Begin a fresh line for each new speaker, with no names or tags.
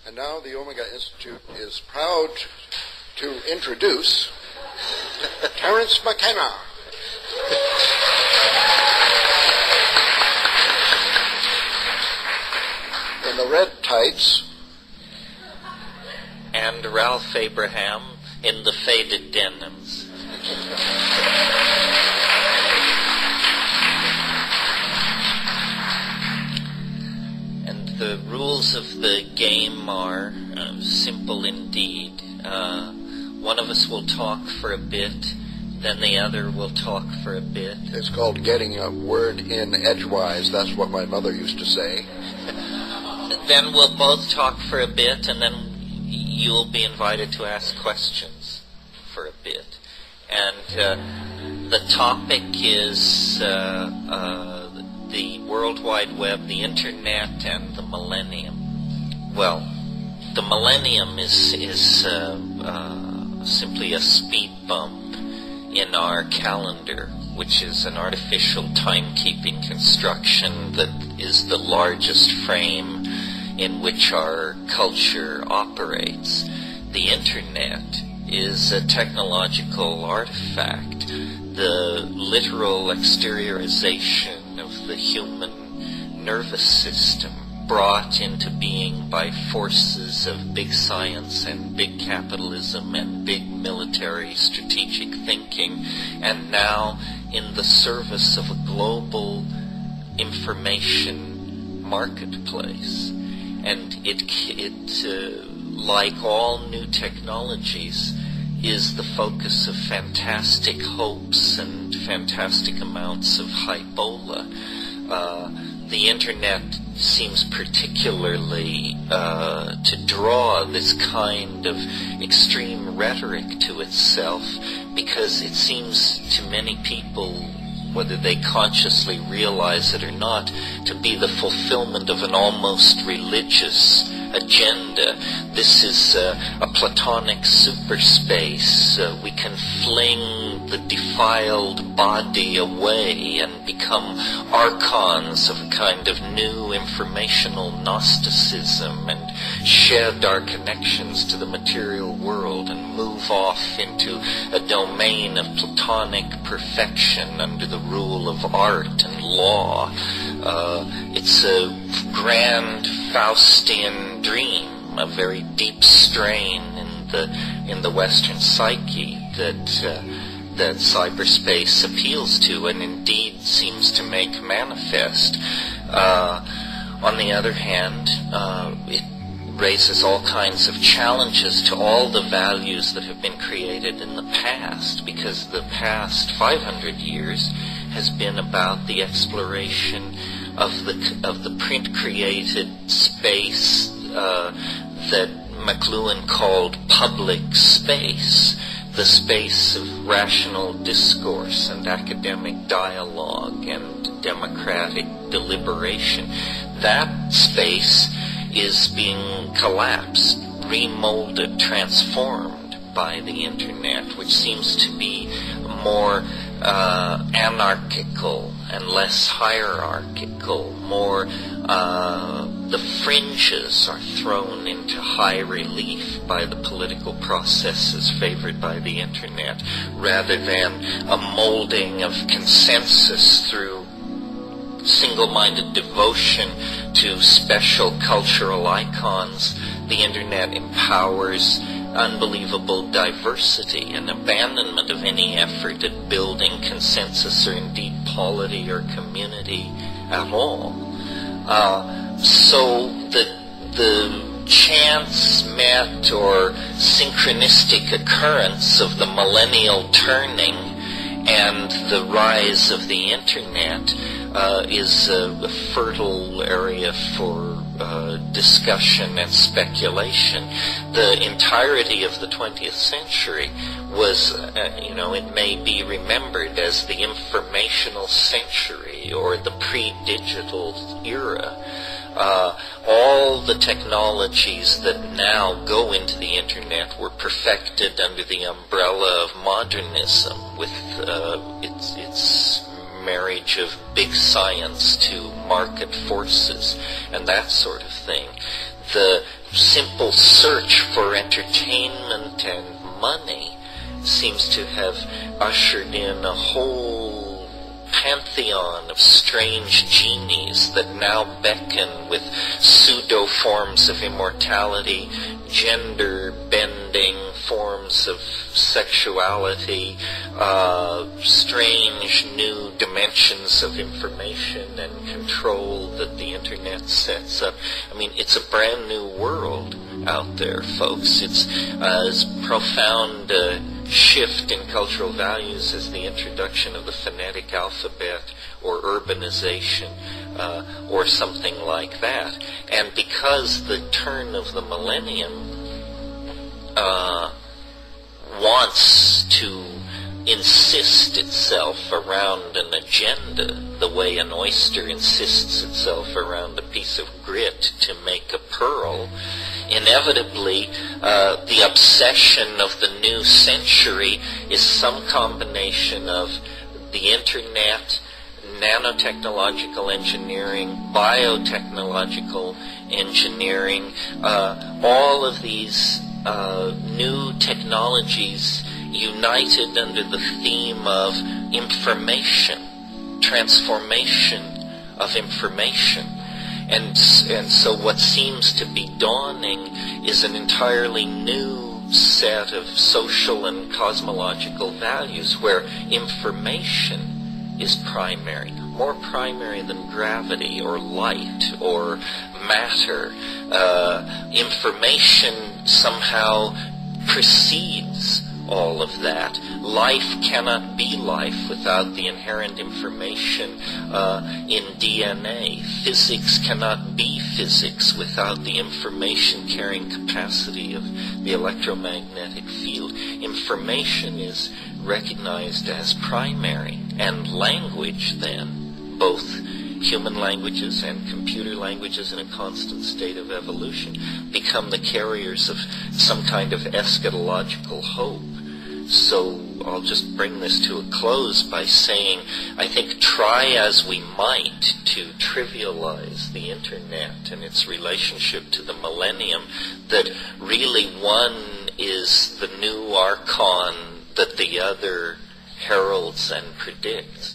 And now the Omega Institute is proud to introduce Terence McKenna. In the red tights.
And Ralph Abraham in the faded denims. And the rules of the game are simple indeed. One of us will talk for a bit, then the other will talk for a bit.
It's called getting a word in edgewise. That's what my mother used to say.
Then we'll both talk for a bit, and then you'll be invited to ask questions for a bit. And the topic is the World Wide Web, the Internet, and the Millennium. Well, the Millennium is simply a speed bump in our calendar, which is an artificial timekeeping construction that is the largest frame in which our culture operates. The Internet is a technological artifact, the literal exteriorization of the human nervous system, brought into being by forces of big science and big capitalism and big military strategic thinking, and now in the service of a global information marketplace. And it like all new technologies, is the focus of fantastic hopes and fantastic amounts of hyperbole. The Internet seems particularly to draw this kind of extreme rhetoric to itself, because it seems to many people, whether they consciously realize it or not, to be the fulfillment of an almost religious agenda. This is a platonic superspace. We can fling the defiled body away and become archons of a kind of new informational Gnosticism and shed our connections to the material world and move off into a domain of platonic perfection under the rule of art and law. It's a grand Faustian dream, a very deep strain in the Western psyche that cyberspace appeals to and indeed seems to make manifest. On the other hand, it raises all kinds of challenges to all the values that have been created in the past, because the past 500 years has been about the exploration of the print-created space that McLuhan called public space, the space of rational discourse and academic dialogue and democratic deliberation. That space is being collapsed, remolded, transformed by the Internet, which seems to be more anarchical and less hierarchical, more the fringes are thrown into high relief by the political processes favored by the Internet, rather than a molding of consensus through single-minded devotion to special cultural icons. The Internet empowers unbelievable diversity and abandonment of any effort at building consensus or indeed polity or community at all. So the chance met or synchronistic occurrence of the millennial turning and the rise of the Internet is a fertile area for discussion and speculation. The entirety of the 20th century was, it may be remembered as the informational century or the pre-digital era. All the technologies that now go into the Internet were perfected under the umbrella of modernism, with its marriage of big science to market forces and that sort of thing. The simple search for entertainment and money seems to have ushered in a whole pantheon of strange genies that now beckon with pseudo forms of immortality, gender-bending forms of sexuality, strange new dimensions of information and control that the internet sets up. I mean, it's a brand new world out there, folks. It's as profound a shift in cultural values as the introduction of the phonetic alphabet or urbanization or something like that. And because the turn of the millennium wants to insist itself around an agenda the way an oyster insists itself around a piece of grit to make a pearl, inevitably the obsession of the new century is some combination of the internet, nanotechnological engineering, biotechnological engineering, all of these new technologies united under the theme of information, transformation of information. And so what seems to be dawning is an entirely new set of social and cosmological values where information is primary, more primary than gravity or light or matter. Information somehow precedes all of that. Life cannot be life without the inherent information in DNA. Physics cannot be physics without the information-carrying capacity of the electromagnetic field. Information is recognized as primary, and language then, both human languages and computer languages in a constant state of evolution, become the carriers of some kind of eschatological hope. So I'll just bring this to a close by saying, I think try as we might to trivialize the internet and its relationship to the millennium, that really one is the new archon that the other heralds and predicts.